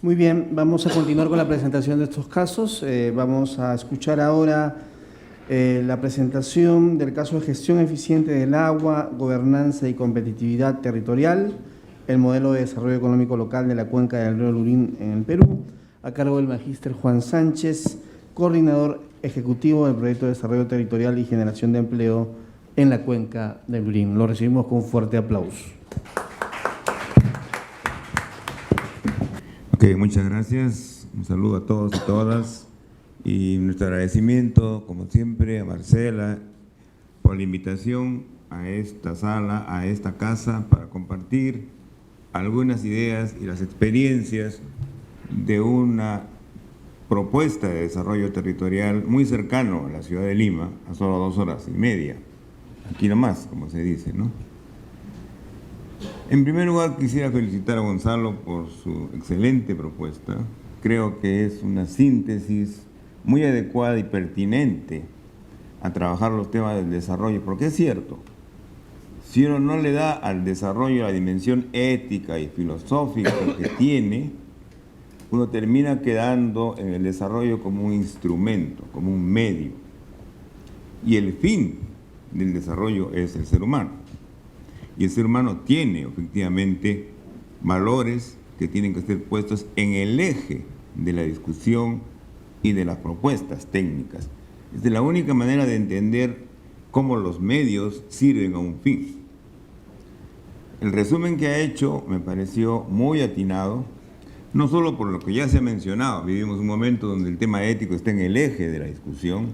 Muy bien, vamos a continuar con la presentación de estos casos. Vamos a escuchar ahora la presentación del caso de gestión eficiente del agua, gobernanza y competitividad territorial, el modelo de desarrollo económico local de la cuenca del río Lurín en el Perú, a cargo del magíster Juan Sánchez, coordinador ejecutivo del proyecto de desarrollo territorial y generación de empleo en la cuenca del Lurín. Lo recibimos con un fuerte aplauso. Ok, muchas gracias. Un saludo a todos y todas. Y nuestro agradecimiento, como siempre, a Marcela por la invitación a esta sala, a esta casa, para compartir algunas ideas y las experiencias de una propuesta de desarrollo territorial muy cercano a la ciudad de Lima, a solo 2 horas y media. Aquí nomás, como se dice, ¿no? En primer lugar, quisiera felicitar a Gonzalo por su excelente propuesta. Creo que es una síntesis muy adecuada y pertinente a trabajar los temas del desarrollo, porque es cierto, si uno no le da al desarrollo la dimensión ética y filosófica que tiene, uno termina quedando en el desarrollo como un instrumento, como un medio. Y el fin del desarrollo es el ser humano. Y el ser humano tiene efectivamente valores que tienen que ser puestos en el eje de la discusión y de las propuestas técnicas. Es la única manera de entender cómo los medios sirven a un fin. El resumen que ha hecho me pareció muy atinado, no solo por lo que ya se ha mencionado, vivimos un momento donde el tema ético está en el eje de la discusión,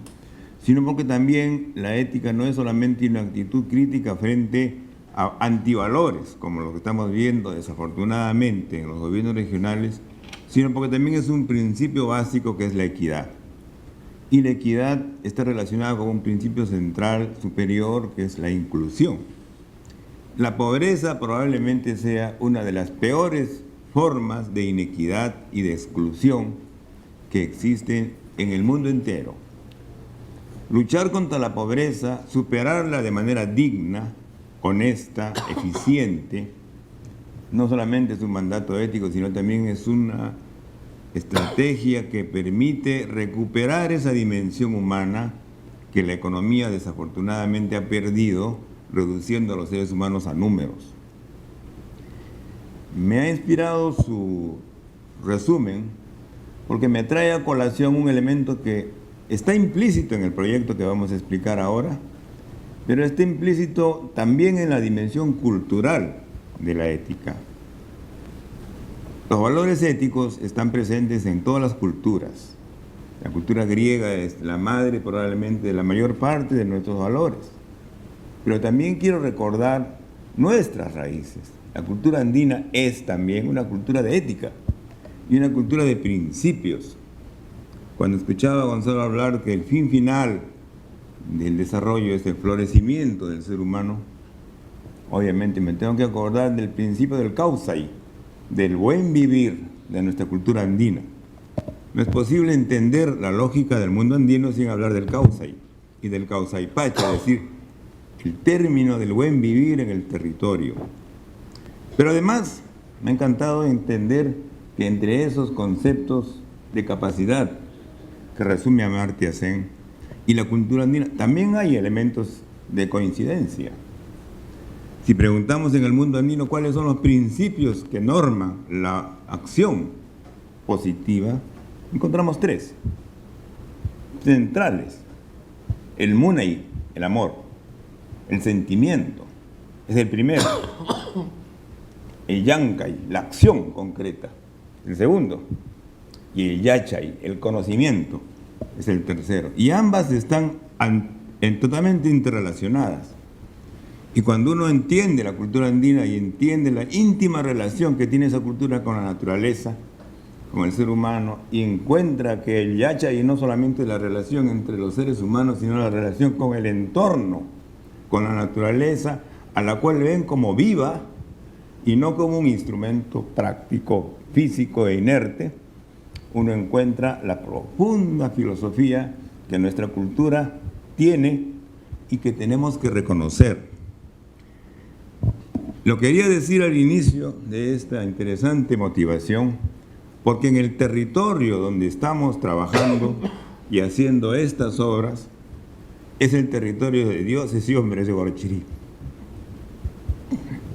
sino porque también la ética no es solamente una actitud crítica frente a antivalores, como lo que estamos viendo desafortunadamente en los gobiernos regionales, sino porque también es un principio básico que es la equidad. Y la equidad está relacionada con un principio central superior que es la inclusión. La pobreza probablemente sea una de las peores formas de inequidad y de exclusión que existen en el mundo entero. Luchar contra la pobreza, superarla de manera digna, honesta, eficiente, no solamente es un mandato ético, sino también es una estrategia que permite recuperar esa dimensión humana que la economía desafortunadamente ha perdido, reduciendo a los seres humanos a números. Me ha inspirado su resumen porque me trae a colación un elemento que está implícito en el proyecto que vamos a explicar ahora, pero está implícito también en la dimensión cultural de la ética. Los valores éticos están presentes en todas las culturas. La cultura griega es la madre probablemente de la mayor parte de nuestros valores. Pero también quiero recordar nuestras raíces. La cultura andina es también una cultura de ética y una cultura de principios. Cuando escuchaba a Gonzalo hablar que el fin final del desarrollo es el florecimiento del ser humano, obviamente me tengo que acordar del principio del Kausai, del buen vivir de nuestra cultura andina. No es posible entender la lógica del mundo andino sin hablar del Kausai y del Kausai-Pacha, es decir, el término del buen vivir en el territorio. Pero además me ha encantado entender que entre esos conceptos de capacidad que resume Amartya Sen y la cultura andina, también hay elementos de coincidencia. Si preguntamos en el mundo andino cuáles son los principios que norman la acción positiva, encontramos 3 centrales. El munay, el amor, el sentimiento, es el primero. El yankay, la acción concreta, el segundo. Y el yachay, el conocimiento, es el tercero. Y ambas están totalmente interrelacionadas. Y cuando uno entiende la cultura andina y entiende la íntima relación que tiene esa cultura con la naturaleza, con el ser humano, y encuentra que el yachay no solamente es la relación entre los seres humanos, sino la relación con el entorno, con la naturaleza, a la cual ven como viva y no como un instrumento práctico, físico e inerte, uno encuentra la profunda filosofía que nuestra cultura tiene y que tenemos que reconocer. Lo quería decir al inicio de esta interesante motivación porque en el territorio donde estamos trabajando y haciendo estas obras es el territorio de dioses y hombres de Guarochirí.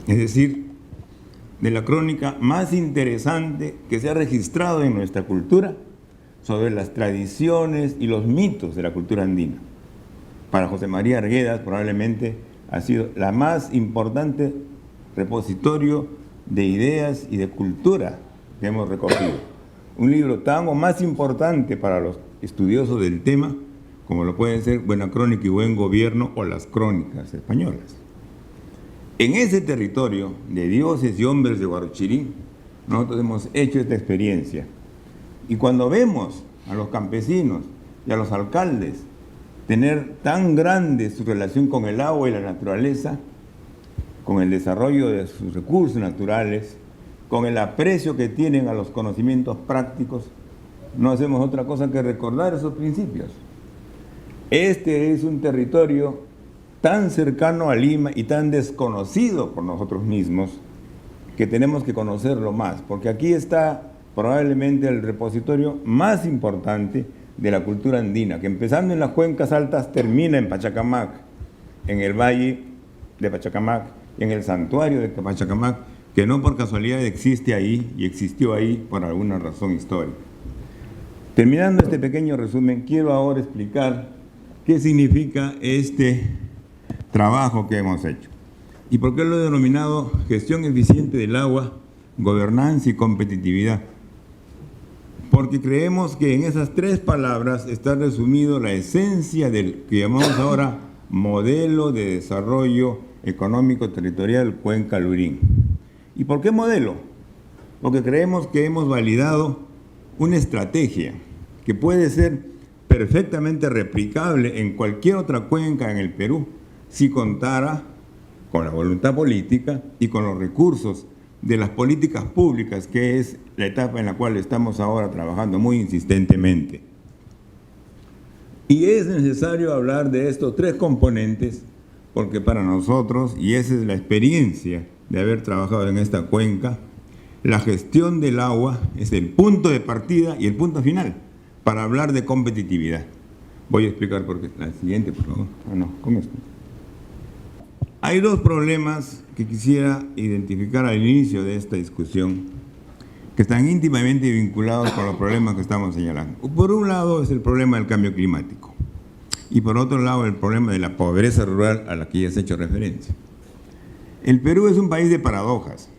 Es decir, de la crónica más interesante que se ha registrado en nuestra cultura sobre las tradiciones y los mitos de la cultura andina. Para José María Arguedas probablemente ha sido la más importante repositorio de ideas y de cultura que hemos recogido. Un libro tan o más importante para los estudiosos del tema como lo pueden ser Buena Crónica y Buen Gobierno o las crónicas españolas. En ese territorio de dioses y hombres de Guarochirí, nosotros hemos hecho esta experiencia. Y cuando vemos a los campesinos y a los alcaldes tener tan grande su relación con el agua y la naturaleza, con el desarrollo de sus recursos naturales, con el aprecio que tienen a los conocimientos prácticos, no hacemos otra cosa que recordar esos principios. Este es un territorio tan cercano a Lima y tan desconocido por nosotros mismos que tenemos que conocerlo más, porque aquí está probablemente el repositorio más importante de la cultura andina, que empezando en las cuencas altas termina en Pachacamac, en el valle de Pachacamac, en el santuario de Pachacamac, que no por casualidad existe ahí y existió ahí por alguna razón histórica. Terminando este pequeño resumen, quiero ahora explicar qué significa este trabajo que hemos hecho y por qué lo he denominado gestión eficiente del agua, gobernanza y competitividad. Porque creemos que en esas tres palabras está resumido la esencia del que llamamos ahora modelo de desarrollo económico territorial Cuenca Lurín. ¿Y por qué modelo? Porque creemos que hemos validado una estrategia que puede ser perfectamente replicable en cualquier otra cuenca en el Perú si contara con la voluntad política y con los recursos de las políticas públicas, que es la etapa en la cual estamos ahora trabajando muy insistentemente. Y es necesario hablar de estos tres componentes porque para nosotros, y esa es la experiencia de haber trabajado en esta cuenca, la gestión del agua es el punto de partida y el punto final para hablar de competitividad. Voy a explicar por qué. La siguiente, por favor. ¿Cómo es? Hay dos problemas que quisiera identificar al inicio de esta discusión que están íntimamente vinculados con los problemas que estamos señalando. Por un lado es el problema del cambio climático y por otro lado el problema de la pobreza rural a la que ya se ha hecho referencia. El Perú es un país de paradojas.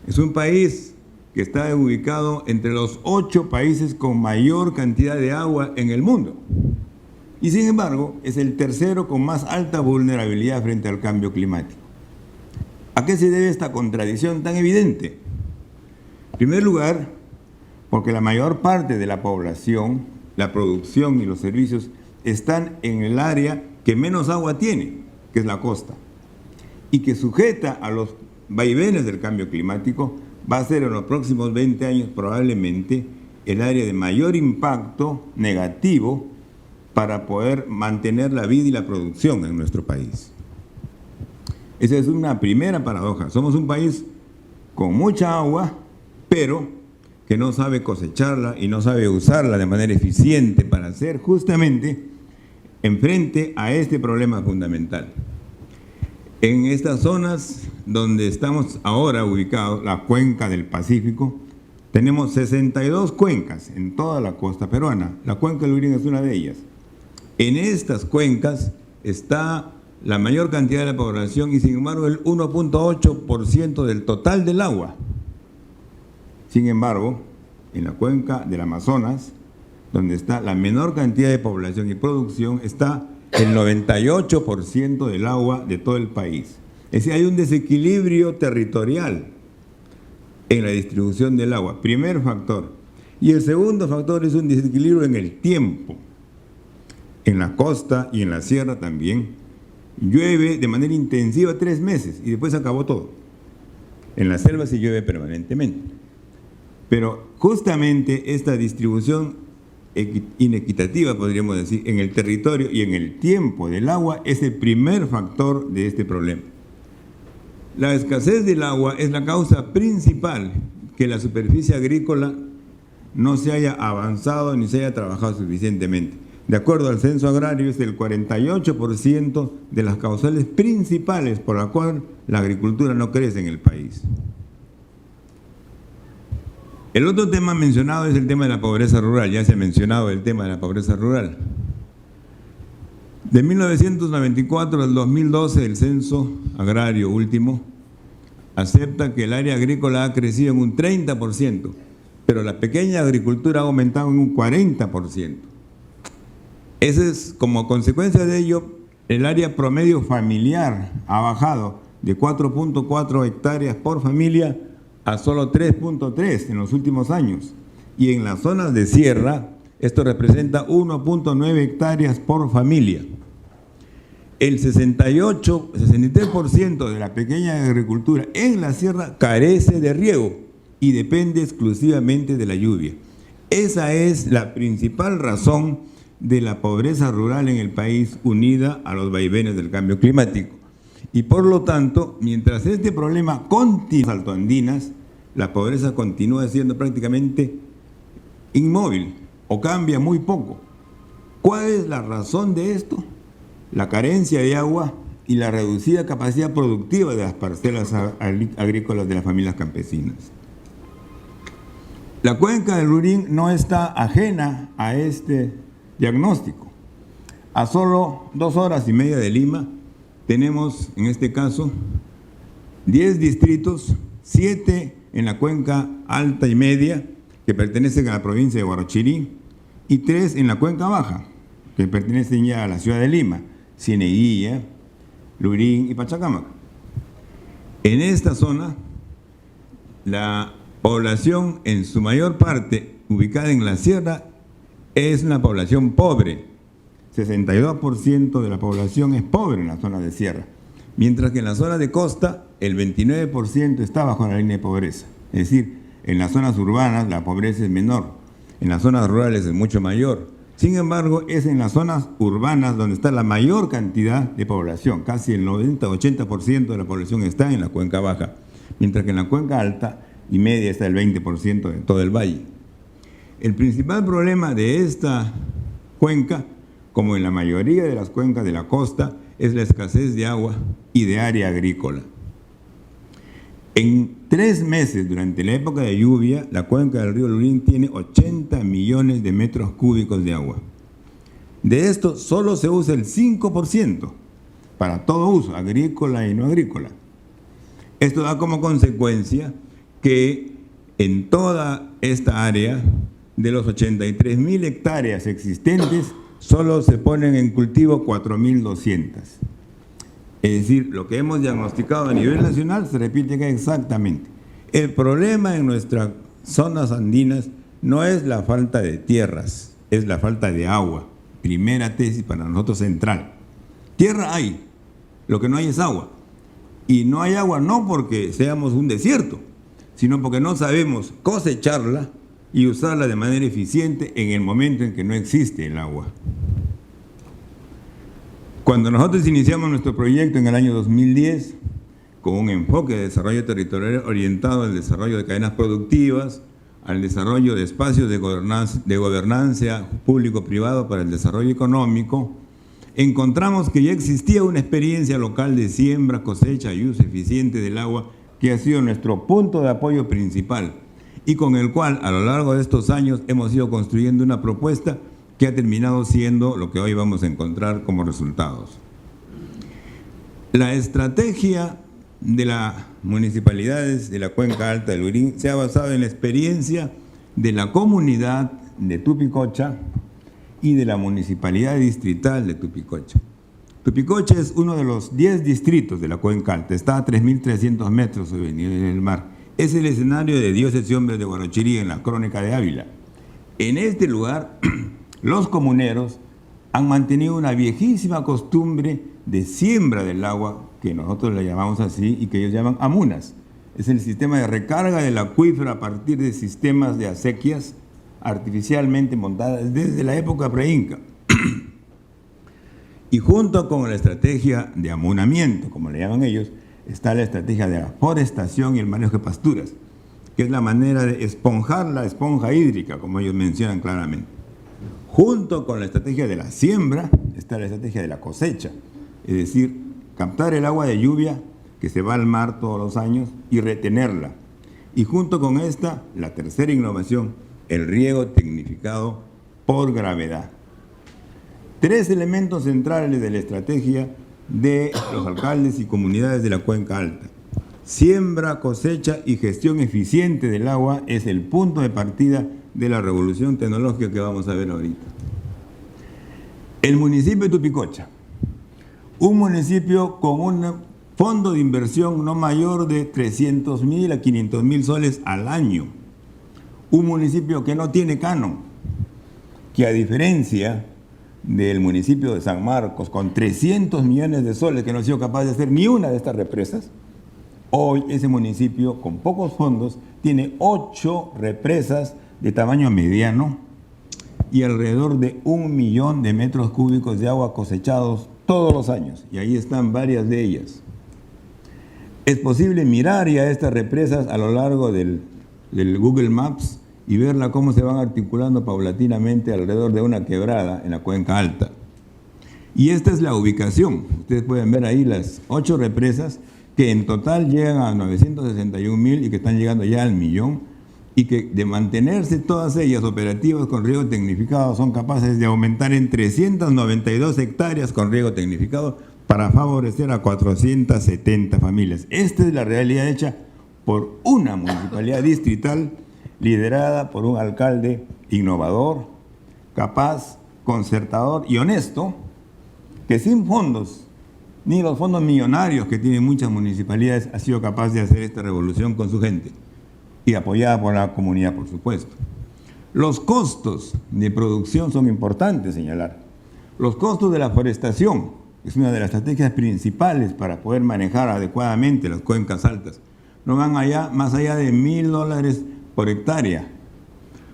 Es un país que está ubicado entre los 8 países con mayor cantidad de agua en el mundo. Y sin embargo, es el tercero con más alta vulnerabilidad frente al cambio climático. ¿A qué se debe esta contradicción tan evidente? En primer lugar, porque la mayor parte de la población, la producción y los servicios están en el área que menos agua tiene, que es la costa, y que sujeta a los vaivenes del cambio climático, va a ser en los próximos 20 años probablemente el área de mayor impacto negativo para poder mantener la vida y la producción en nuestro país. Esa es una primera paradoja. Somos un país con mucha agua, pero que no sabe cosecharla y no sabe usarla de manera eficiente para hacer justamente enfrente a este problema fundamental. En estas zonas donde estamos ahora ubicados, la cuenca del Pacífico, tenemos 62 cuencas en toda la costa peruana. La cuenca del Lurín es una de ellas. En estas cuencas está la mayor cantidad de la población y sin embargo el 1.8% del total del agua. Sin embargo, en la cuenca del Amazonas, donde está la menor cantidad de población y producción, está el 98% del agua de todo el país. Es decir, hay un desequilibrio territorial en la distribución del agua, primer factor. Y el segundo factor es un desequilibrio en el tiempo. En la costa y en la sierra también llueve de manera intensiva 3 meses y después acabó todo. En la selva se llueve permanentemente. Pero justamente esta distribución inequitativa, podríamos decir, en el territorio y en el tiempo del agua es el primer factor de este problema. La escasez del agua es la causa principal que la superficie agrícola no se haya avanzado ni se haya trabajado suficientemente. De acuerdo al censo agrario, es el 48% de las causales principales por las cuales la agricultura no crece en el país. El otro tema mencionado es el tema de la pobreza rural. Ya se ha mencionado el tema de la pobreza rural. De 1994 al 2012, el censo agrario último acepta que el área agrícola ha crecido en un 30%, pero la pequeña agricultura ha aumentado en un 40%. Ese es, como consecuencia de ello, el área promedio familiar ha bajado de 4.4 hectáreas por familia a solo 3.3 en los últimos años. Y en las zonas de sierra, esto representa 1.9 hectáreas por familia. El 63% de la pequeña agricultura en la sierra carece de riego y depende exclusivamente de la lluvia. Esa es la principal razón de la pobreza rural en el país, unida a los vaivenes del cambio climático. Y por lo tanto, mientras este problema continúa en las altoandinas, la pobreza continúa siendo prácticamente inmóvil o cambia muy poco. ¿Cuál es la razón de esto? La carencia de agua y la reducida capacidad productiva de las parcelas agrícolas de las familias campesinas. La cuenca del Lurín no está ajena a este diagnóstico. A solo 2 horas y media de Lima tenemos, en este caso, 10 distritos, 7 en la cuenca alta y media, que pertenecen a la provincia de Huarochirí, y 3 en la cuenca baja, que pertenecen ya a la ciudad de Lima, Cieneguilla, Lurín y Pachacamac. En esta zona, la población en su mayor parte ubicada en la sierra es una población pobre. 62% de la población es pobre en la zona de sierra, mientras que en la zona de costa el 29% está bajo la línea de pobreza. Es decir, en las zonas urbanas la pobreza es menor, en las zonas rurales es mucho mayor. Sin embargo, es en las zonas urbanas donde está la mayor cantidad de población. Casi el 90-80% de la población está en la cuenca baja, mientras que en la cuenca alta y media está el 20% de todo el valle. El principal problema de esta cuenca, como en la mayoría de las cuencas de la costa, es la escasez de agua y de área agrícola. En 3 meses, durante la época de lluvia, la cuenca del río Lurín tiene 80 millones de metros cúbicos de agua. De esto, solo se usa el 5% para todo uso, agrícola y no agrícola. Esto da como consecuencia que en toda esta área, de los 83.000 hectáreas existentes, solo se ponen en cultivo 4.200. Es decir, lo que hemos diagnosticado a nivel nacional se repite acá exactamente. El problema en nuestras zonas andinas no es la falta de tierras, es la falta de agua. Primera tesis para nosotros central. Tierra hay, lo que no hay es agua. Y no hay agua no porque seamos un desierto, sino porque no sabemos cosecharla y usarla de manera eficiente en el momento en que no existe el agua. Cuando nosotros iniciamos nuestro proyecto en el año 2010, con un enfoque de desarrollo territorial orientado al desarrollo de cadenas productivas, al desarrollo de espacios de gobernanza público-privado para el desarrollo económico, encontramos que ya existía una experiencia local de siembra, cosecha y uso eficiente del agua que ha sido nuestro punto de apoyo principal y con el cual a lo largo de estos años hemos ido construyendo una propuesta que ha terminado siendo lo que hoy vamos a encontrar como resultados. La estrategia de las municipalidades de la Cuenca Alta del Lurín se ha basado en la experiencia de la comunidad de Tupicocha y de la municipalidad distrital de Tupicocha. Tupicocha es uno de los 10 distritos de la Cuenca Alta, está a 3.300 metros sobre el nivel del mar. Es el escenario de Dioses y Hombres de Huarochirí en la Crónica de Ávila. En este lugar, los comuneros han mantenido una viejísima costumbre de siembra del agua, que nosotros le llamamos así y que ellos llaman amunas. Es el sistema de recarga del acuífero a partir de sistemas de acequias artificialmente montadas desde la época preinca. Y junto con la estrategia de amunamiento, como le llaman ellos, está la estrategia de la forestación y el manejo de pasturas. que es la manera de esponjar la esponja hídrica, como ellos mencionan claramente. Junto con la estrategia de la siembra está la estrategia de la cosecha, es decir, captar el agua de lluvia que se va al mar todos los años y retenerla. Y junto con esta, la tercera innovación, el riego tecnificado por gravedad. Tres elementos centrales de la estrategia de los alcaldes y comunidades de la Cuenca Alta. Siembra, cosecha y gestión eficiente del agua es el punto de partida de la revolución tecnológica que vamos a ver ahorita. El municipio de Tupicocha, un municipio con un fondo de inversión no mayor de 300.000 a 500.000 soles al año. Un municipio que no tiene canon, que a diferencia del municipio de San Marcos, con 300 millones de soles, que no ha sido capaz de hacer ni una de estas represas, hoy ese municipio, con pocos fondos, tiene 8 represas de tamaño mediano y alrededor de 1 millón de metros cúbicos de agua cosechados todos los años. Y ahí están varias de ellas. Es posible mirar ya estas represas a lo largo del Google Maps y verla cómo se van articulando paulatinamente alrededor de una quebrada en la Cuenca Alta. Y esta es la ubicación. Ustedes pueden ver ahí las 8 represas que en total llegan a 961.000 y que están llegando ya al millón, y que de mantenerse todas ellas operativas con riego tecnificado son capaces de aumentar en 392 hectáreas con riego tecnificado para favorecer a 470 familias. Esta es la realidad hecha por una municipalidad distrital liderada por un alcalde innovador, capaz, concertador y honesto, que sin fondos, ni los fondos millonarios que tienen muchas municipalidades, ha sido capaz de hacer esta revolución con su gente y apoyada por la comunidad, por supuesto. Los costos de producción son importantes señalar. Los costos de la forestación es una de las estrategias principales para poder manejar adecuadamente las cuencas altas. No van más allá de $1.000 por hectárea.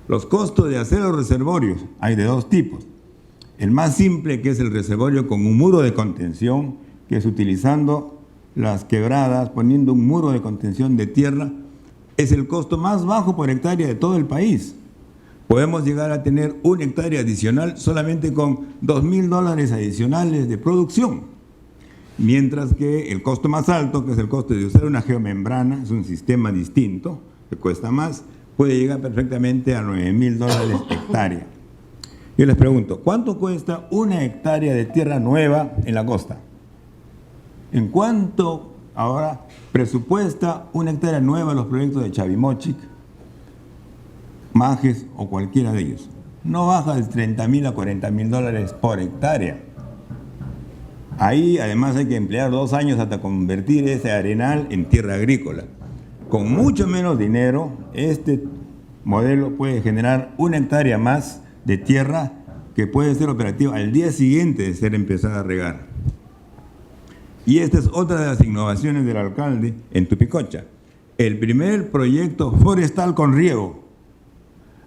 Los costos de hacer los reservorios hay de 2 tipos. El más simple, que es el reservorio con un muro de contención, que es utilizando las quebradas, poniendo un muro de contención de tierra, es el costo más bajo por hectárea de todo el país. Podemos llegar a tener 1 hectárea adicional solamente con $2.000 adicionales de producción. Mientras que el costo más alto, que es el costo de usar una geomembrana, es un sistema distinto, que cuesta más, puede llegar perfectamente a $9.000 hectárea. Yo les pregunto, ¿cuánto cuesta 1 hectárea de tierra nueva en la costa? ¿En cuánto ahora presupuesta 1 hectárea nueva los proyectos de Chavimochic, Majes o cualquiera de ellos? No baja de $30.000 a $40.000 por hectárea. Ahí además hay que emplear 2 años hasta convertir ese arenal en tierra agrícola. Con mucho menos dinero, este modelo puede generar 1 hectárea más de tierra que puede ser operativa al día siguiente de ser empezada a regar. Y esta es otra de las innovaciones del alcalde en Tupicocha. El primer proyecto forestal con riego.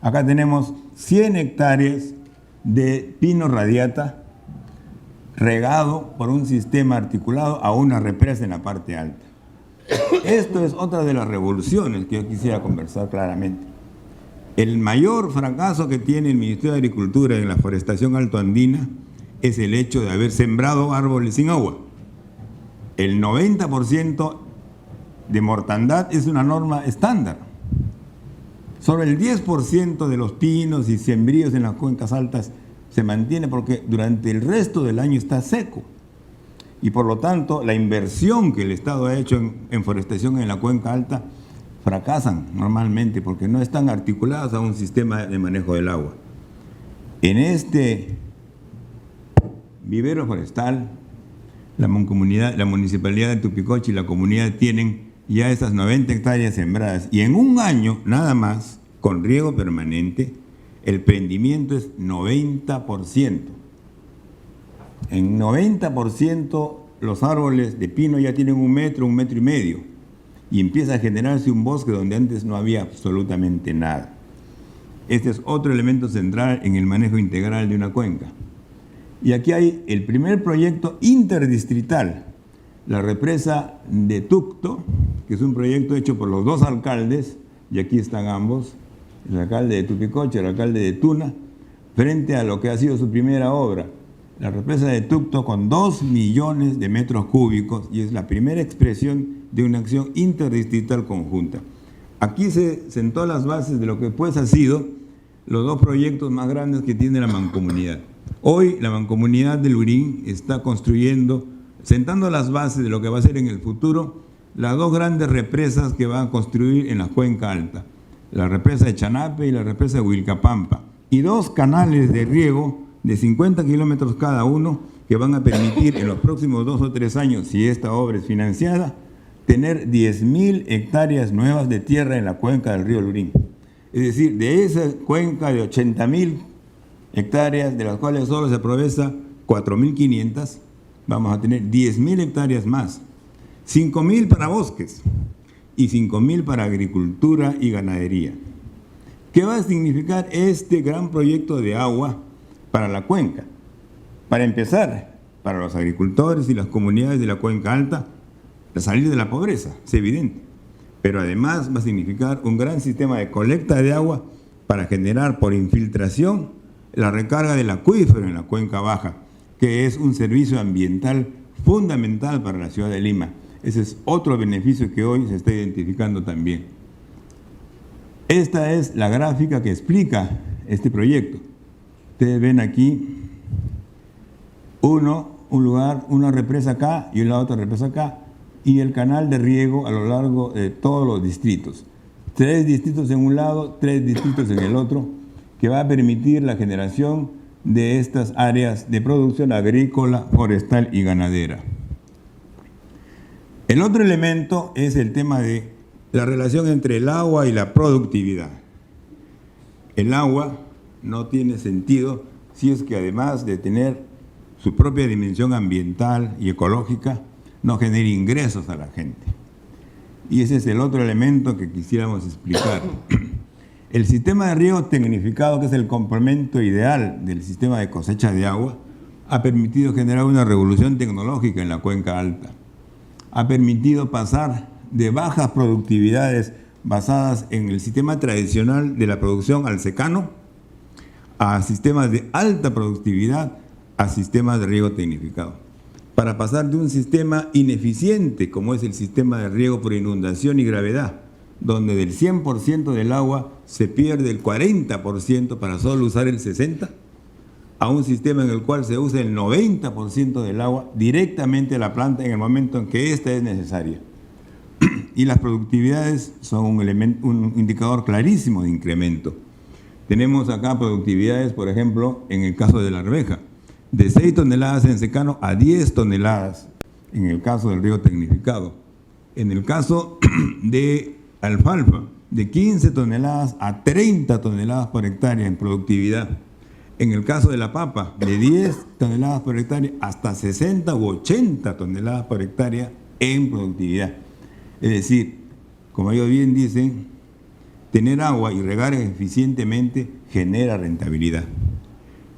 Acá tenemos 100 hectáreas de pino radiata regado por un sistema articulado a una represa en la parte alta. Esto es otra de las revoluciones que yo quisiera conversar claramente. El mayor fracaso que tiene el Ministerio de Agricultura en la forestación altoandina es el hecho de haber sembrado árboles sin agua. El 90% de mortandad es una norma estándar. Solo el 10% de los pinos y sembríos en las cuencas altas se mantiene porque durante el resto del año está seco. Y por lo tanto, la inversión que el Estado ha hecho en forestación en la cuenca alta fracasan normalmente porque no están articuladas a un sistema de manejo del agua. En este vivero forestal, la municipalidad de Tupicocha y la comunidad tienen ya esas 90 hectáreas sembradas y en un año nada más, con riego permanente, el prendimiento es 90%. En 90% los árboles de pino ya tienen 1 metro, 1,5 metros y empieza a generarse un bosque donde antes no había absolutamente nada. Este es otro elemento central en el manejo integral de una cuenca. Y aquí hay el primer proyecto interdistrital, la represa de Tucto, que es un proyecto hecho por los 2 alcaldes, y aquí están ambos, el alcalde de Tupicoche, el alcalde de Tuna, frente a lo que ha sido su primera obra, la represa de Tucto, con 2 millones de metros cúbicos, y es la primera expresión de una acción interdistrital conjunta. Aquí se sentó las bases de lo que después ha sido los 2 proyectos más grandes que tiene la mancomunidad. Hoy la mancomunidad del Lurín está construyendo, sentando las bases de lo que va a ser en el futuro, las 2 grandes represas que van a construir en la cuenca alta, la represa de Chanape y la represa de Huilcapampa, y 2 canales de riego de 50 kilómetros cada uno que van a permitir en los próximos 2 o 3 años, si esta obra es financiada, tener 10.000 hectáreas nuevas de tierra en la cuenca del río Lurín. Es decir, de esa cuenca de 80.000 hectáreas, de las cuales solo se aprovecha 4.500, vamos a tener 10.000 hectáreas más, 5.000 para bosques y 5.000 para agricultura y ganadería. ¿Qué va a significar este gran proyecto de agua para la cuenca? Para empezar, para los agricultores y las comunidades de la cuenca alta, salir de la pobreza, es evidente. Pero además va a significar un gran sistema de colecta de agua para generar por infiltración la recarga del acuífero en la cuenca baja, que es un servicio ambiental fundamental para la ciudad de Lima. Ese es otro beneficio que hoy se está identificando también. Esta es la gráfica que explica este proyecto. Ustedes ven aquí un lugar, una represa acá y la otra represa acá, y el canal de riego a lo largo de todos los distritos. 3 distritos en un lado, 3 distritos en el otro, que va a permitir la generación de estas áreas de producción agrícola, forestal y ganadera. El otro elemento es el tema de la relación entre el agua y la productividad. El agua no tiene sentido si es que además de tener su propia dimensión ambiental y ecológica, no genera ingresos a la gente. Y ese es el otro elemento que quisiéramos explicar. El sistema de riego tecnificado, que es el complemento ideal del sistema de cosecha de agua, ha permitido generar una revolución tecnológica en la cuenca alta. Ha permitido pasar de bajas productividades basadas en el sistema tradicional de la producción al secano a sistemas de alta productividad, a sistemas de riego tecnificado, para pasar de un sistema ineficiente como es el sistema de riego por inundación y gravedad, donde del 100% del agua se pierde el 40% para solo usar el 60%, a un sistema en el cual se usa el 90% del agua directamente a la planta en el momento en que ésta es necesaria. Y las productividades son un indicador clarísimo de incremento. Tenemos acá productividades, por ejemplo, en el caso de la arveja, de 6 toneladas en secano a 10 toneladas en el caso del riego tecnificado. En el caso de alfalfa, de 15 toneladas a 30 toneladas por hectárea en productividad. En el caso de la papa, de 10 toneladas por hectárea hasta 60 u 80 toneladas por hectárea en productividad. Es decir, como ellos bien dicen, tener agua y regar eficientemente genera rentabilidad.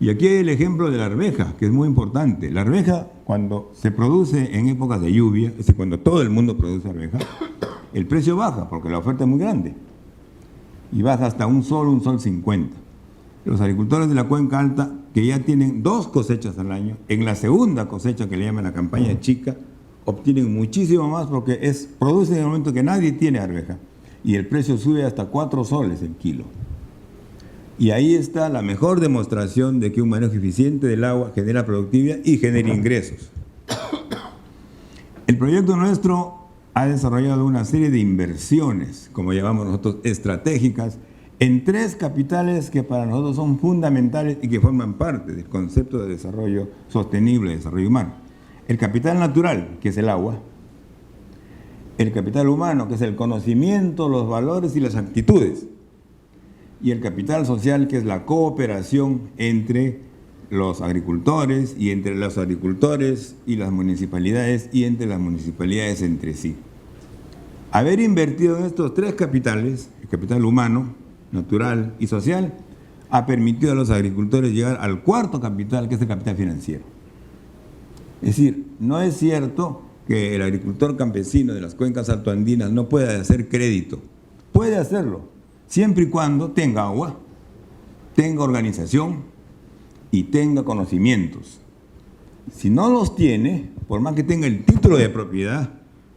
Y aquí hay el ejemplo de la arveja, que es muy importante. La arveja, cuando se produce en épocas de lluvia, es decir, cuando todo el mundo produce arveja, el precio baja porque la oferta es muy grande. Y baja hasta un sol 50. Los agricultores de la cuenca alta, que ya tienen 2 cosechas al año, en la segunda cosecha, que le llaman la campaña chica, obtienen muchísimo más porque producen en el momento que nadie tiene arveja. Y el precio sube hasta 4 soles el kilo. Y ahí está la mejor demostración de que un manejo eficiente del agua genera productividad y genera ingresos. El proyecto nuestro ha desarrollado una serie de inversiones, como llamamos nosotros, estratégicas, en 3 capitales que para nosotros son fundamentales y que forman parte del concepto de desarrollo sostenible, de desarrollo humano. El capital natural, que es el agua. El capital humano, que es el conocimiento, los valores y las actitudes. Y el capital social, que es la cooperación entre los agricultores y entre los agricultores y las municipalidades y entre las municipalidades entre sí. Haber invertido en estos 3 capitales, el capital humano, natural y social, ha permitido a los agricultores llegar al 4.º capital, que es el capital financiero. Es decir, no es cierto que el agricultor campesino de las cuencas altoandinas no pueda hacer crédito. puede hacerlo, siempre y cuando tenga agua, tenga organización y tenga conocimientos. Si no los tiene, por más que tenga el título de propiedad,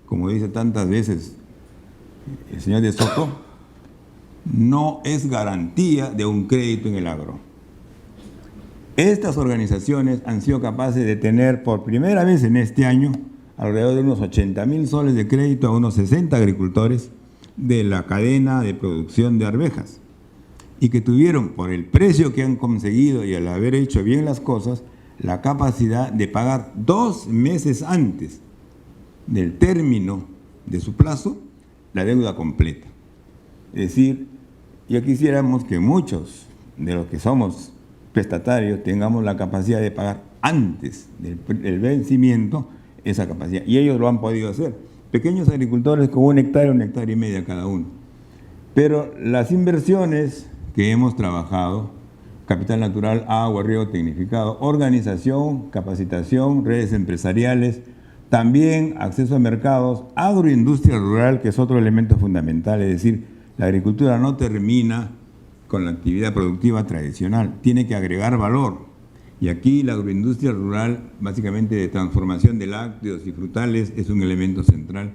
como dice tantas veces el señor de Soto, no es garantía de un crédito en el agro. Estas organizaciones han sido capaces de tener por primera vez en este año alrededor de unos 80.000 soles de crédito a unos 60 agricultores de la cadena de producción de arvejas, y que tuvieron, por el precio que han conseguido y al haber hecho bien las cosas, la capacidad de pagar 2 meses antes del término de su plazo la deuda completa. Es decir, ya quisiéramos que muchos de los que somos prestatarios tengamos la capacidad de pagar antes del vencimiento esa capacidad, y ellos lo han podido hacer. Pequeños agricultores con 1 hectárea, 1 hectárea y media cada uno. Pero las inversiones que hemos trabajado, capital natural, agua, riego tecnificado, organización, capacitación, redes empresariales, también acceso a mercados, agroindustria rural, que es otro elemento fundamental, es decir, la agricultura no termina con la actividad productiva tradicional, tiene que agregar valor. Y aquí la agroindustria rural, básicamente de transformación de lácteos y frutales, es un elemento central.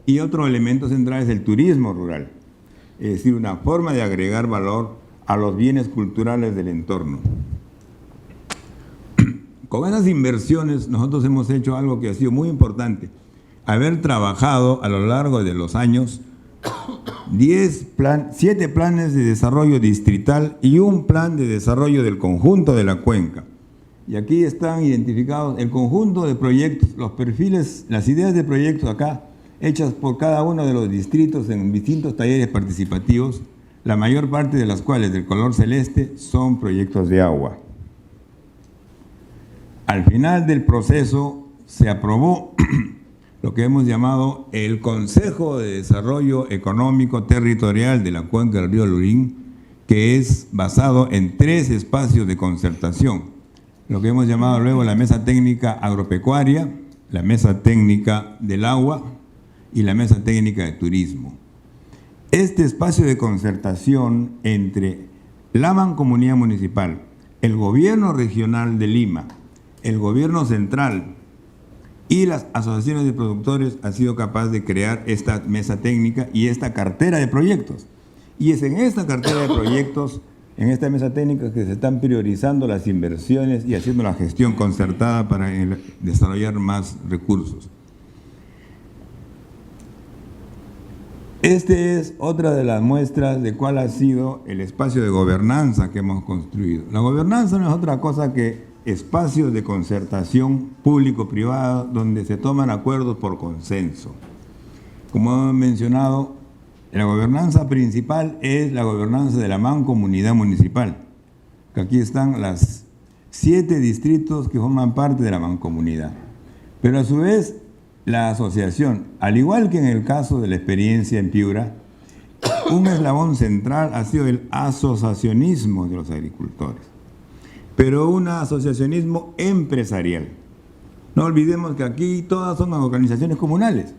Y otro elemento central es el turismo rural, es decir, una forma de agregar valor a los bienes culturales del entorno. Con esas inversiones nosotros hemos hecho algo que ha sido muy importante: haber trabajado a lo largo de los años 7 planes de desarrollo distrital y un plan de desarrollo del conjunto de la cuenca. Y aquí están identificados el conjunto de proyectos, los perfiles, las ideas de proyectos acá, hechas por cada uno de los distritos en distintos talleres participativos, la mayor parte de las cuales, del color celeste, son proyectos de agua. Al final del proceso se aprobó lo que hemos llamado el Consejo de Desarrollo Económico Territorial de la Cuenca del Río Lurín, que es basado en 3 espacios de concertación, lo que hemos llamado luego la Mesa Técnica Agropecuaria, la Mesa Técnica del Agua y la Mesa Técnica de Turismo. Este espacio de concertación entre la Mancomunidad Municipal, el Gobierno Regional de Lima, el Gobierno Central y las asociaciones de productores ha sido capaz de crear esta mesa técnica y esta cartera de proyectos. Y es en esta cartera de proyectos, en esta mesa técnica, que se están priorizando las inversiones y haciendo la gestión concertada para desarrollar más recursos. Este es otra de las muestras de cuál ha sido el espacio de gobernanza que hemos construido. La gobernanza no es otra cosa que espacios de concertación público-privada donde se toman acuerdos por consenso. Como hemos mencionado, la gobernanza principal es la gobernanza de la Mancomunidad Municipal, que aquí están las 7 distritos que forman parte de la Mancomunidad. Pero a su vez, la asociación, al igual que en el caso de la experiencia en Piura, un eslabón central ha sido el asociacionismo de los agricultores, pero un asociacionismo empresarial. No olvidemos que aquí todas son organizaciones comunales.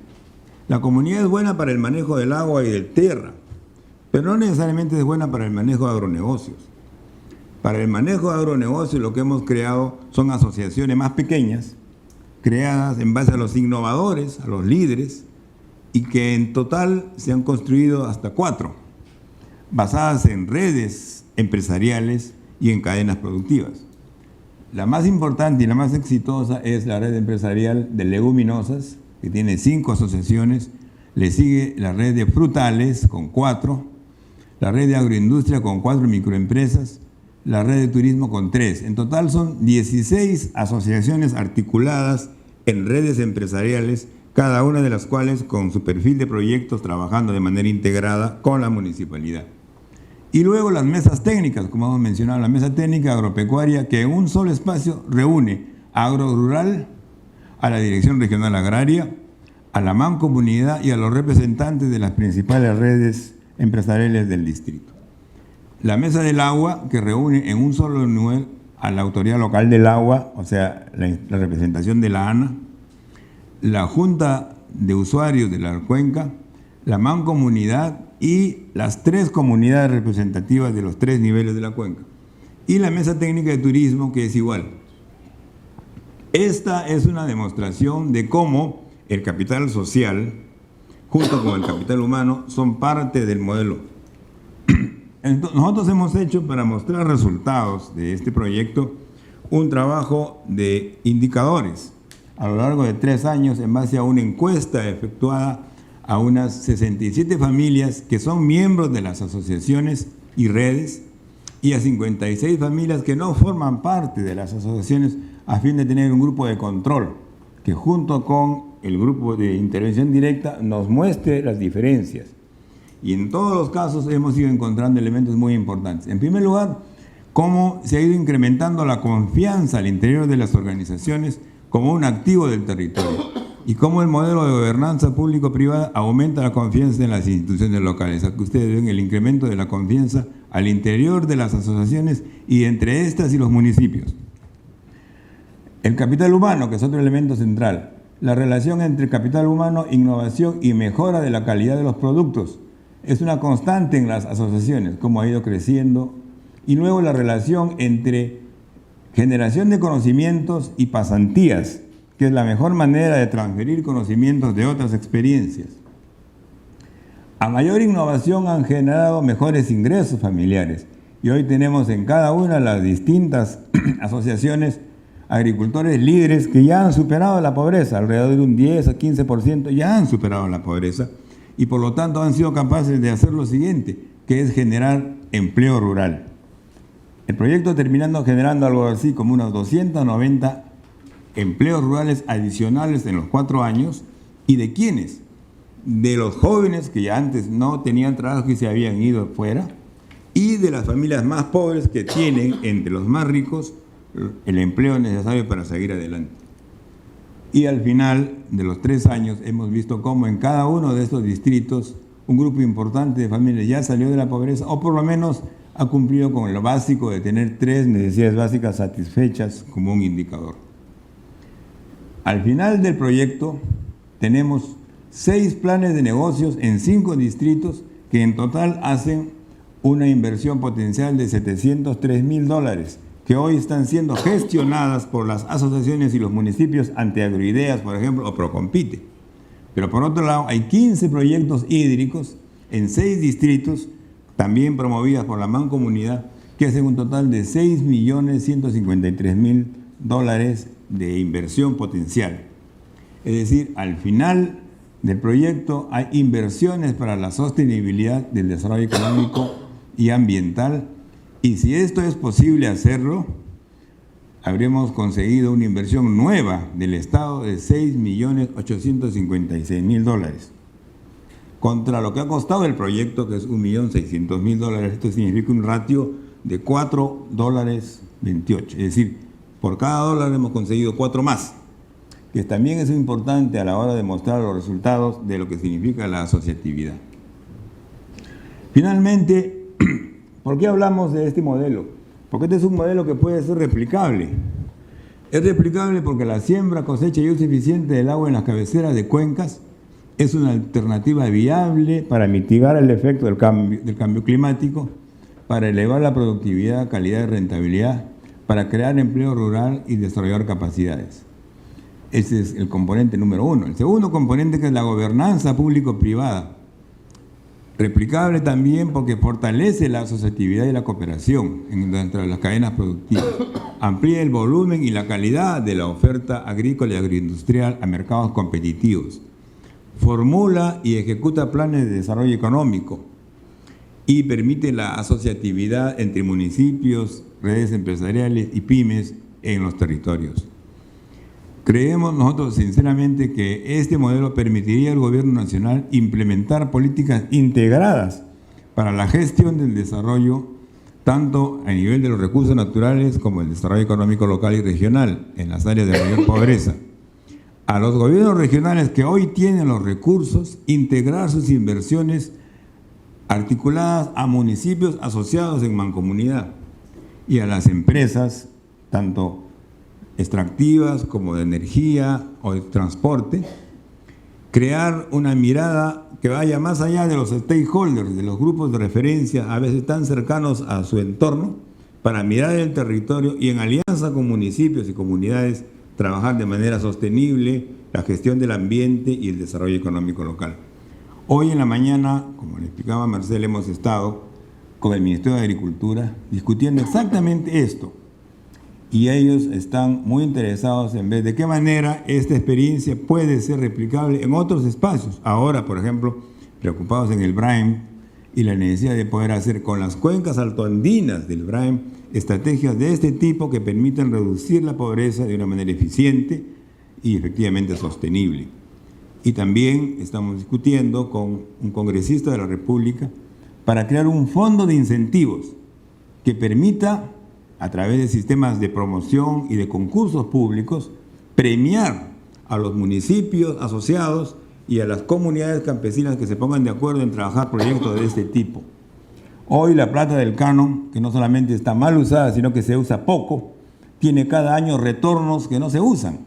La comunidad es buena para el manejo del agua y del tierra, pero no necesariamente es buena para el manejo de agronegocios. Para el manejo de agronegocios lo que hemos creado son asociaciones más pequeñas, creadas en base a los innovadores, a los líderes, y que en total se han construido hasta 4, basadas en redes empresariales y en cadenas productivas. La más importante y la más exitosa es la red empresarial de leguminosas, que tiene 5 asociaciones. Le sigue la red de frutales con 4, la red de agroindustria con 4 microempresas, la red de turismo con 3. En total son 16 asociaciones articuladas en redes empresariales, cada una de las cuales con su perfil de proyectos trabajando de manera integrada con la municipalidad. Y luego las mesas técnicas, como hemos mencionado, la mesa técnica agropecuaria, que en un solo espacio reúne a Agro Rural, a la Dirección Regional Agraria, a la Mancomunidad y a los representantes de las principales redes empresariales del distrito. La mesa del agua, que reúne en un solo nivel a la Autoridad Local del Agua, o sea, la representación de la ANA, la Junta de Usuarios de la Cuenca, la Mancomunidad y las 3 comunidades representativas de los 3 niveles de la cuenca. Y la Mesa Técnica de Turismo, que es igual. Esta es una demostración de cómo el capital social, junto con el capital humano, son parte del modelo. Entonces, nosotros hemos hecho, para mostrar resultados de este proyecto, un trabajo de indicadores a lo largo de 3 años en base a una encuesta efectuada a unas 67 familias que son miembros de las asociaciones y redes y a 56 familias que no forman parte de las asociaciones, a fin de tener un grupo de control que junto con el grupo de intervención directa nos muestre las diferencias. Y en todos los casos hemos ido encontrando elementos muy importantes. En primer lugar, cómo se ha ido incrementando la confianza al interior de las organizaciones como un activo del territorio y cómo el modelo de gobernanza público-privada aumenta la confianza en las instituciones locales. Aquí ustedes ven el incremento de la confianza al interior de las asociaciones y entre estas y los municipios. El capital humano, que es otro elemento central. La relación entre capital humano, innovación y mejora de la calidad de los productos es una constante en las asociaciones, cómo ha ido creciendo. Y luego la relación entre generación de conocimientos y pasantías, que es la mejor manera de transferir conocimientos de otras experiencias. A mayor innovación han generado mejores ingresos familiares y hoy tenemos en cada una de las distintas asociaciones agricultores líderes que ya han superado la pobreza, alrededor de un 10 a 15% ya han superado la pobreza y por lo tanto han sido capaces de hacer lo siguiente, que es generar empleo rural. El proyecto terminando generando algo así como unos 290 empleos rurales adicionales en los 4 años. ¿Y de quiénes? De los jóvenes que ya antes no tenían trabajo y se habían ido fuera, y de las familias más pobres que tienen entre los más ricos el empleo necesario para seguir adelante. Y al final de los 3 años hemos visto cómo en cada uno de estos distritos un grupo importante de familias ya salió de la pobreza o por lo menos ha cumplido con lo básico de tener 3 necesidades básicas satisfechas como un indicador. Al final del proyecto tenemos 6 planes de negocios en 5 distritos que en total hacen una inversión potencial de $703,000 que hoy están siendo gestionadas por las asociaciones y los municipios ante Agroideas, por ejemplo, o Procompite. Pero por otro lado, hay 15 proyectos hídricos en 6 distritos, también promovidas por la Mancomunidad, que hacen un total de $6,153,000 de inversión potencial. Es decir, al final del proyecto hay inversiones para la sostenibilidad del desarrollo económico y ambiental, y si esto es posible hacerlo, habríamos conseguido una inversión nueva del Estado de $6,856,000. Contra lo que ha costado el proyecto, que es $1,600,000, esto significa un ratio de $4.28. Es decir, por cada dólar hemos conseguido 4 más, que también es importante a la hora de mostrar los resultados de lo que significa la asociatividad. Finalmente, ¿por qué hablamos de este modelo? Porque este es un modelo que puede ser replicable. Es replicable porque la siembra, cosecha y uso eficiente del agua en las cabeceras de cuencas es una alternativa viable para mitigar el efecto del cambio climático, para elevar la productividad, calidad y rentabilidad, para crear empleo rural y desarrollar capacidades. Ese es el componente número 1. El segundo componente, que es la gobernanza público-privada. Replicable también porque fortalece la asociatividad y la cooperación dentro de las cadenas productivas. Amplía el volumen y la calidad de la oferta agrícola y agroindustrial a mercados competitivos. Formula y ejecuta planes de desarrollo económico y permite la asociatividad entre municipios, redes empresariales y pymes en los territorios. Creemos nosotros sinceramente que este modelo permitiría al gobierno nacional implementar políticas integradas para la gestión del desarrollo, tanto a nivel de los recursos naturales como el desarrollo económico local y regional en las áreas de mayor pobreza. A los gobiernos regionales que hoy tienen los recursos, integrar sus inversiones articuladas a municipios asociados en mancomunidad y a las empresas, tanto extractivas como de energía o de transporte, crear una mirada que vaya más allá de los stakeholders, de los grupos de referencia, a veces tan cercanos a su entorno, para mirar el territorio y en alianza con municipios y comunidades trabajar de manera sostenible la gestión del ambiente y el desarrollo económico local. Hoy en la mañana, como le explicaba Marcel, hemos estado con el Ministerio de Agricultura discutiendo exactamente esto. Y ellos están muy interesados en ver de qué manera esta experiencia puede ser replicable en otros espacios. Ahora, por ejemplo, preocupados en el Braem y la necesidad de poder hacer con las cuencas altoandinas del Braem estrategias de este tipo que permitan reducir la pobreza de una manera eficiente y efectivamente sostenible. Y también estamos discutiendo con un congresista de la República para crear un fondo de incentivos que permita, a través de sistemas de promoción y de concursos públicos, premiar a los municipios asociados y a las comunidades campesinas que se pongan de acuerdo en trabajar proyectos de este tipo. Hoy la plata del canon, que no solamente está mal usada, sino que se usa poco, tiene cada año retornos que no se usan.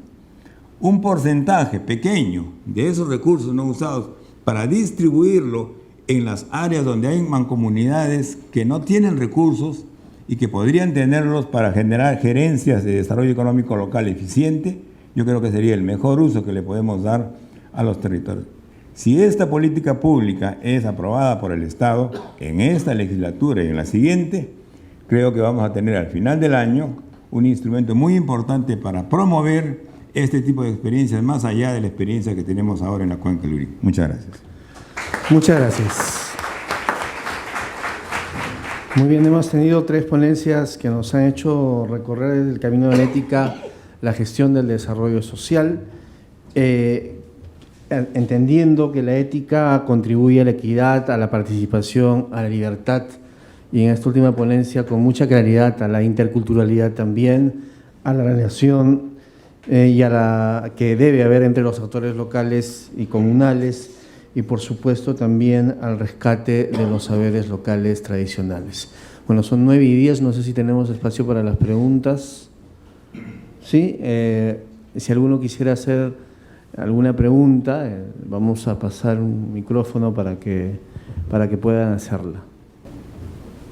Un porcentaje pequeño de esos recursos no usados para distribuirlo en las áreas donde hay mancomunidades que no tienen recursos y que podrían tenerlos para generar gerencias de desarrollo económico local eficiente, yo creo que sería el mejor uso que le podemos dar a los territorios. Si esta política pública es aprobada por el Estado en esta legislatura y en la siguiente, creo que vamos a tener al final del año un instrumento muy importante para promover este tipo de experiencias más allá de la experiencia que tenemos ahora en la Cuenca del Lurí. Muchas gracias. Muchas gracias. Muy bien, hemos tenido 3 ponencias que nos han hecho recorrer el camino de la ética, la gestión del desarrollo social, entendiendo que la ética contribuye a la equidad, a la participación, a la libertad y en esta última ponencia con mucha claridad a la interculturalidad también, a la relación y a la que debe haber entre los actores locales y comunales y por supuesto también al rescate de los saberes locales tradicionales. Bueno, son 9:10, no sé si tenemos espacio para las preguntas. Sí, si alguno quisiera hacer alguna pregunta, vamos a pasar un micrófono para que puedan hacerla.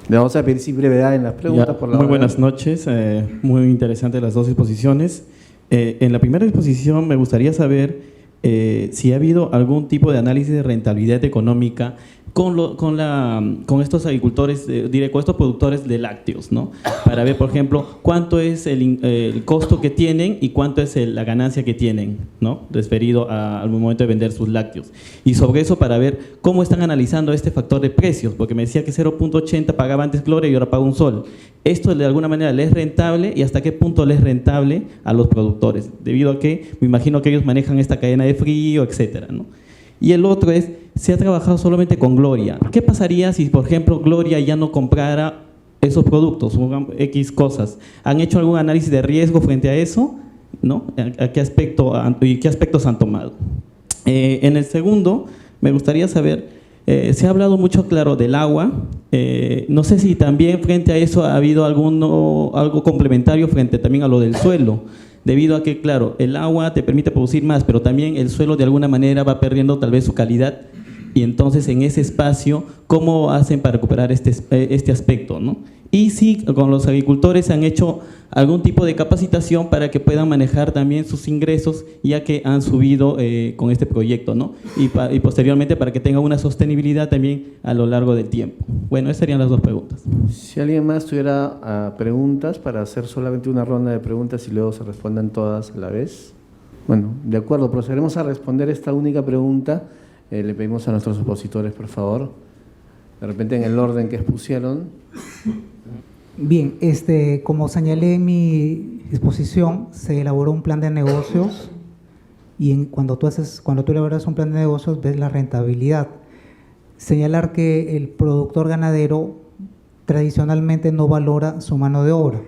Le vamos a pedir sin brevedad en las preguntas. Muy buenas noches, muy interesantes las 2 exposiciones. En la primera exposición me gustaría saber si ha habido algún tipo de análisis de rentabilidad económica con estos agricultores, con estos productores de lácteos, ¿no? Para ver, por ejemplo, cuánto es el costo que tienen y cuánto es la ganancia que tienen, ¿no? Referido al momento de vender sus lácteos. Y sobre eso para ver cómo están analizando este factor de precios, porque me decía que 0.80 pagaba antes Gloria y ahora paga un sol. ¿Esto de alguna manera les es rentable y hasta qué punto les es rentable a los productores? Debido a que me imagino que ellos manejan esta cadena de frío, etcétera, ¿no? Y el otro es, se ha trabajado solamente con Gloria. ¿Qué pasaría si, por ejemplo, Gloria ya no comprara esos productos, X cosas? ¿Han hecho algún análisis de riesgo frente a eso? ¿No? ¿A qué aspectos han tomado? En el segundo, me gustaría saber, se ha hablado mucho, claro, del agua. No sé si también frente a eso ha habido algo complementario frente también a lo del suelo. Debido a que, claro, el agua te permite producir más, pero también el suelo de alguna manera va perdiendo tal vez su calidad y entonces en ese espacio, ¿cómo hacen para recuperar este aspecto, ¿no? Y si con los agricultores han hecho algún tipo de capacitación para que puedan manejar también sus ingresos, ya que han subido con este proyecto, ¿no? Y posteriormente para que tengan una sostenibilidad también a lo largo del tiempo. Bueno, esas serían las 2 preguntas. Si alguien más tuviera preguntas, para hacer solamente una ronda de preguntas y luego se respondan todas a la vez. Bueno, de acuerdo, procederemos a responder esta única pregunta. Le pedimos a nuestros opositores, por favor, de repente en el orden que expusieron. Bien, como señalé en mi exposición, se elaboró un plan de negocios y cuando tú elaboras un plan de negocios ves la rentabilidad. Señalar que el productor ganadero tradicionalmente no valora su mano de obra.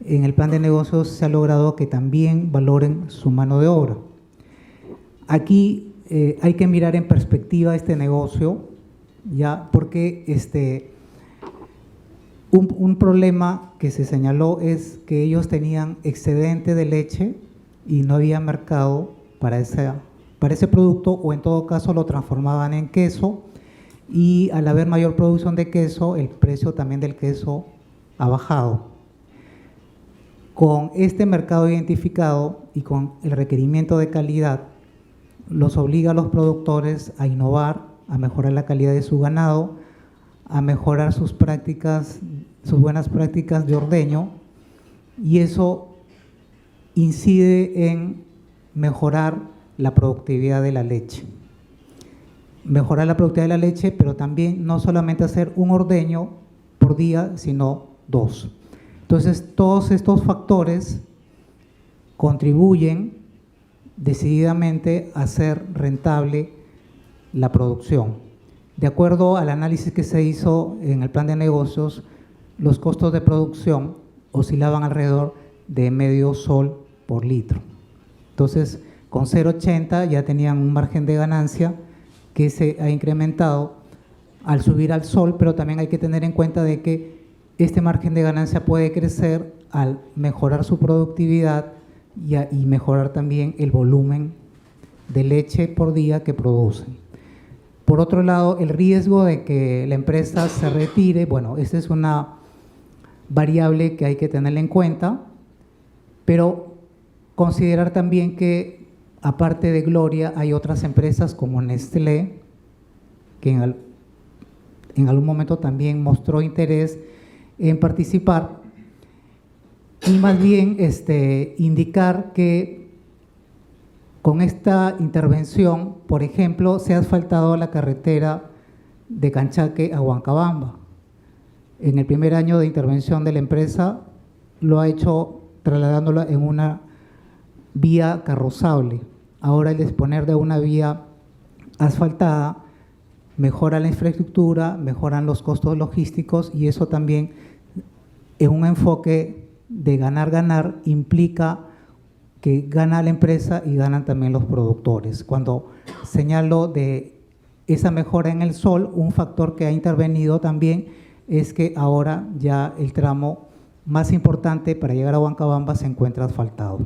En el plan de negocios se ha logrado que también valoren su mano de obra. Aquí hay que mirar en perspectiva este negocio, ya, porque un problema que se señaló es que ellos tenían excedente de leche y no había mercado para para ese producto, o en todo caso lo transformaban en queso, y al haber mayor producción de queso, el precio también del queso ha bajado. Con este mercado identificado y con el requerimiento de calidad, los obliga a los productores a innovar, a mejorar la calidad de su ganado, a mejorar sus prácticas, sus buenas prácticas de ordeño, y eso incide en mejorar la productividad de la leche. Mejorar la productividad de la leche, pero también no solamente hacer un ordeño por día, sino 2. Entonces, todos estos factores contribuyen decididamente a hacer rentable la producción. De acuerdo al análisis que se hizo en el plan de negocios, los costos de producción oscilaban alrededor de medio sol por litro. Entonces, con 0,80 ya tenían un margen de ganancia que se ha incrementado al subir al sol, pero también hay que tener en cuenta de que este margen de ganancia puede crecer al mejorar su productividad y mejorar también el volumen de leche por día que producen. Por otro lado, el riesgo de que la empresa se retire, bueno, esta es una variable que hay que tener en cuenta, pero considerar también que aparte de Gloria hay otras empresas como Nestlé, que en algún momento también mostró interés en participar, y más bien indicar que con esta intervención, por ejemplo, se ha asfaltado la carretera de Canchaque a Huancabamba. En el primer año de intervención de la empresa lo ha hecho trasladándola en una vía carrozable. Ahora, el disponer de una vía asfaltada mejora la infraestructura, mejoran los costos logísticos, y eso también, en un enfoque de ganar-ganar, implica que gana la empresa y ganan también los productores. Cuando señalo de esa mejora en el sol, un factor que ha intervenido también es que ahora ya el tramo más importante para llegar a Huancabamba se encuentra asfaltado.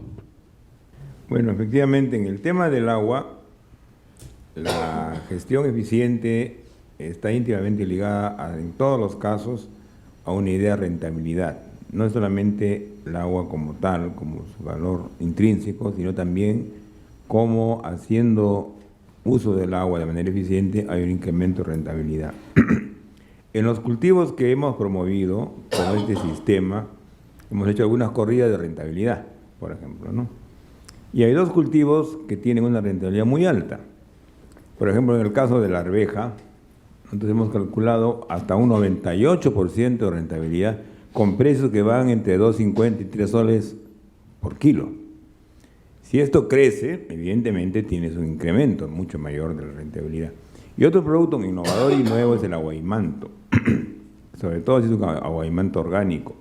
Bueno, efectivamente, en el tema del agua, la gestión eficiente está íntimamente ligada, en todos los casos, a una idea de rentabilidad. No es solamente el agua como tal, como su valor intrínseco, sino también cómo, haciendo uso del agua de manera eficiente, hay un incremento de rentabilidad. En los cultivos que hemos promovido con este sistema, hemos hecho algunas corridas de rentabilidad, por ejemplo, ¿no? Y hay dos cultivos que tienen una rentabilidad muy alta. Por ejemplo, en el caso de la arveja, nosotros hemos calculado hasta un 98% de rentabilidad, con precios que van entre 2.50 y 3 soles por kilo. Si esto crece, evidentemente tienes un incremento mucho mayor de la rentabilidad. Y otro producto innovador y nuevo es el aguaimanto, sobre todo si es un aguaimanto orgánico,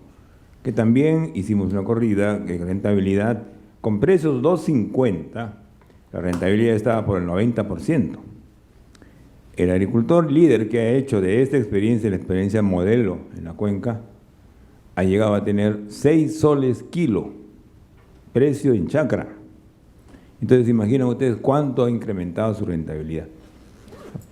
que también hicimos una corrida de rentabilidad con precios 2.50, la rentabilidad estaba por el 90%. El agricultor líder que ha hecho de esta experiencia, la experiencia modelo en la cuenca, ha llegado a tener 6 soles kilo, precio en chacra. Entonces, imaginen ustedes cuánto ha incrementado su rentabilidad.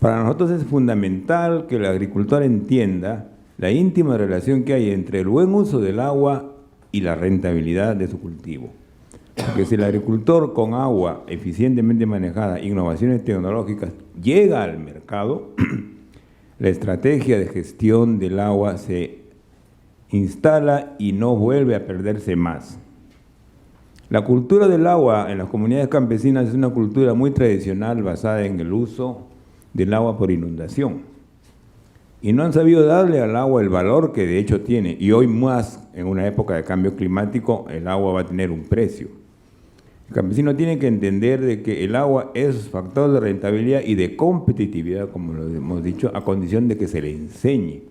Para nosotros es fundamental que el agricultor entienda la íntima relación que hay entre el buen uso del agua y la rentabilidad de su cultivo. Porque si el agricultor con agua eficientemente manejada, innovaciones tecnológicas, llega al mercado, la estrategia de gestión del agua se instala y no vuelve a perderse más. La cultura del agua en las comunidades campesinas es una cultura muy tradicional basada en el uso del agua por inundación. Y no han sabido darle al agua el valor que de hecho tiene. Y hoy más, en una época de cambio climático, el agua va a tener un precio. El campesino tiene que entender de que el agua es factor de rentabilidad y de competitividad, como lo hemos dicho, a condición de que se le enseñe.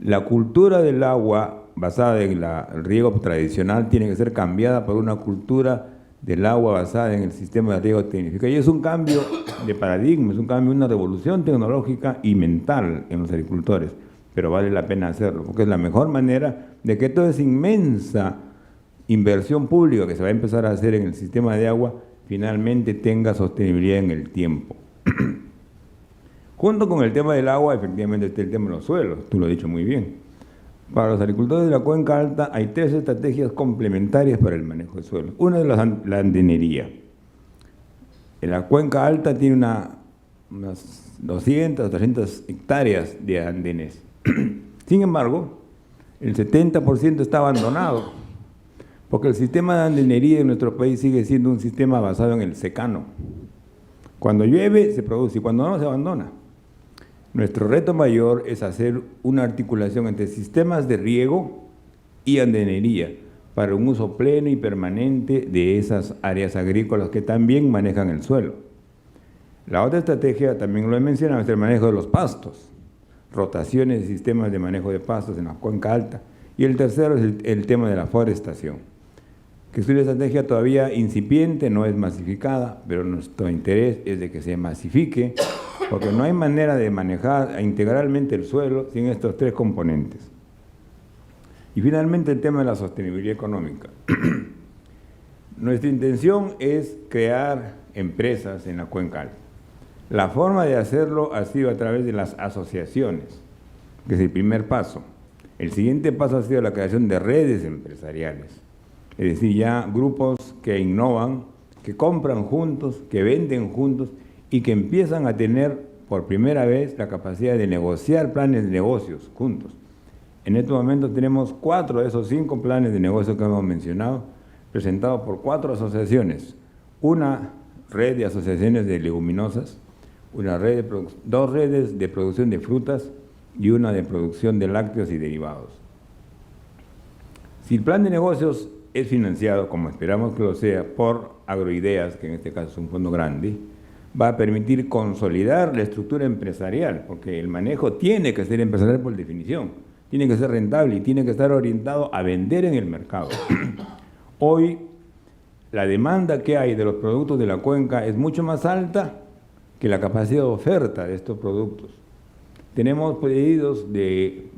La cultura del agua basada en el riego tradicional tiene que ser cambiada por una cultura del agua basada en el sistema de riego tecnificado. Y es un cambio de paradigma, es un cambio, una revolución tecnológica y mental en los agricultores, pero vale la pena hacerlo, porque es la mejor manera de que toda esa inmensa inversión pública que se va a empezar a hacer en el sistema de agua finalmente tenga sostenibilidad en el tiempo. Junto con el tema del agua, efectivamente está el tema de los suelos, tú lo has dicho muy bien. Para los agricultores de la Cuenca Alta hay 3 estrategias complementarias para el manejo de suelos. Una es la andenería. En la Cuenca Alta tiene unas 200 o 300 hectáreas de andenes. Sin embargo, el 70% está abandonado, porque el sistema de andenería en nuestro país sigue siendo un sistema basado en el secano. Cuando llueve se produce y cuando no se abandona. Nuestro reto mayor es hacer una articulación entre sistemas de riego y andenería para un uso pleno y permanente de esas áreas agrícolas que también manejan el suelo. La otra estrategia, también lo he mencionado, es el manejo de los pastos, rotaciones de sistemas de manejo de pastos en la Cuenca Alta. Y el tercero es el tema de la forestación, que es una estrategia todavía incipiente, no es masificada, pero nuestro interés es de que se masifique, porque no hay manera de manejar integralmente el suelo sin estos 3 componentes. Y finalmente el tema de la sostenibilidad económica. Nuestra intención es crear empresas en la Cuenca Alta. La forma de hacerlo ha sido a través de las asociaciones, que es el primer paso. El siguiente paso ha sido la creación de redes empresariales, es decir, ya grupos que innovan, que compran juntos, que venden juntos y que empiezan a tener por primera vez la capacidad de negociar planes de negocios juntos. En este momento tenemos 4 de esos 5 planes de negocio que hemos mencionado, presentados por 4 asociaciones. Una red de asociaciones de leguminosas, 2 redes de producción de frutas y una de producción de lácteos y derivados. Si el plan de negocios es financiado, como esperamos que lo sea, por Agroideas, que en este caso es un fondo grande, va a permitir consolidar la estructura empresarial, porque el manejo tiene que ser empresarial por definición, tiene que ser rentable y tiene que estar orientado a vender en el mercado. Hoy, la demanda que hay de los productos de la cuenca es mucho más alta que la capacidad de oferta de estos productos. Tenemos pedidos de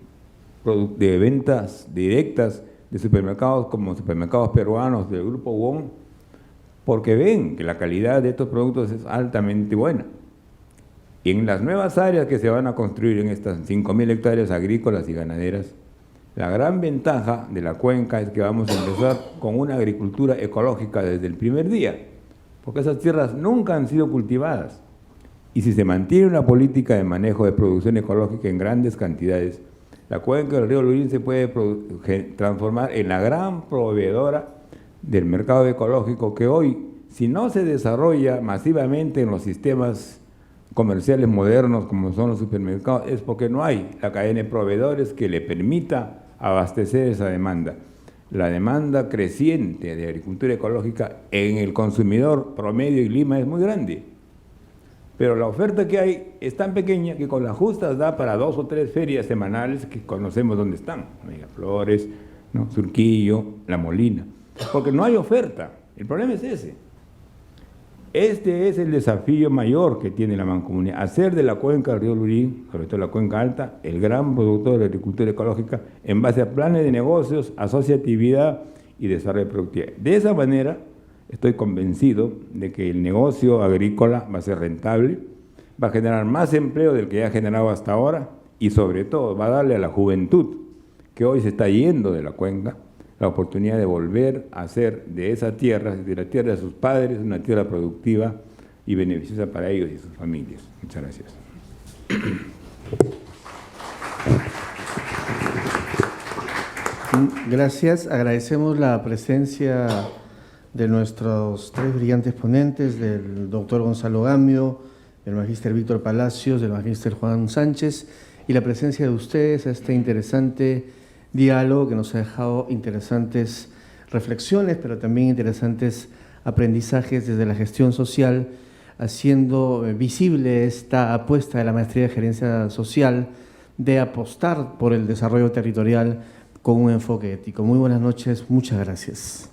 ventas directas de supermercados como supermercados peruanos del Grupo WOM, porque ven que la calidad de estos productos es altamente buena. Y en las nuevas áreas que se van a construir en estas 5.000 hectáreas agrícolas y ganaderas, la gran ventaja de la cuenca es que vamos a empezar con una agricultura ecológica desde el primer día, porque esas tierras nunca han sido cultivadas. Y si se mantiene una política de manejo de producción ecológica en grandes cantidades, la cuenca del río Lurín se puede transformar en la gran proveedora del mercado ecológico que hoy, si no se desarrolla masivamente en los sistemas comerciales modernos como son los supermercados, es porque no hay la cadena de proveedores que le permita abastecer esa demanda. La demanda creciente de agricultura ecológica en el consumidor promedio en Lima es muy grande, pero la oferta que hay es tan pequeña que con las justas da para 2 o 3 ferias semanales que conocemos dónde están, Miraflores, ¿no? Surquillo, La Molina, porque no hay oferta. El problema es ese. Este es el desafío mayor que tiene la mancomunidad, hacer de la cuenca del río Lurín, sobre todo la cuenca alta, el gran productor de agricultura ecológica en base a planes de negocios, asociatividad y desarrollo productivo. De esa manera, estoy convencido de que el negocio agrícola va a ser rentable, va a generar más empleo del que ya ha generado hasta ahora y sobre todo va a darle a la juventud que hoy se está yendo de la cuenca la oportunidad de volver a hacer de esa tierra, de la tierra de sus padres, una tierra productiva y beneficiosa para ellos y sus familias. Muchas gracias. Gracias. Agradecemos la presencia de nuestros 3 brillantes ponentes, del doctor Gonzalo Gambio, del magíster Víctor Palacios, del magíster Juan Sánchez, y la presencia de ustedes a este interesante diálogo que nos ha dejado interesantes reflexiones, pero también interesantes aprendizajes desde la gestión social, haciendo visible esta apuesta de la maestría de gerencia social de apostar por el desarrollo territorial con un enfoque ético. Muy buenas noches, muchas gracias.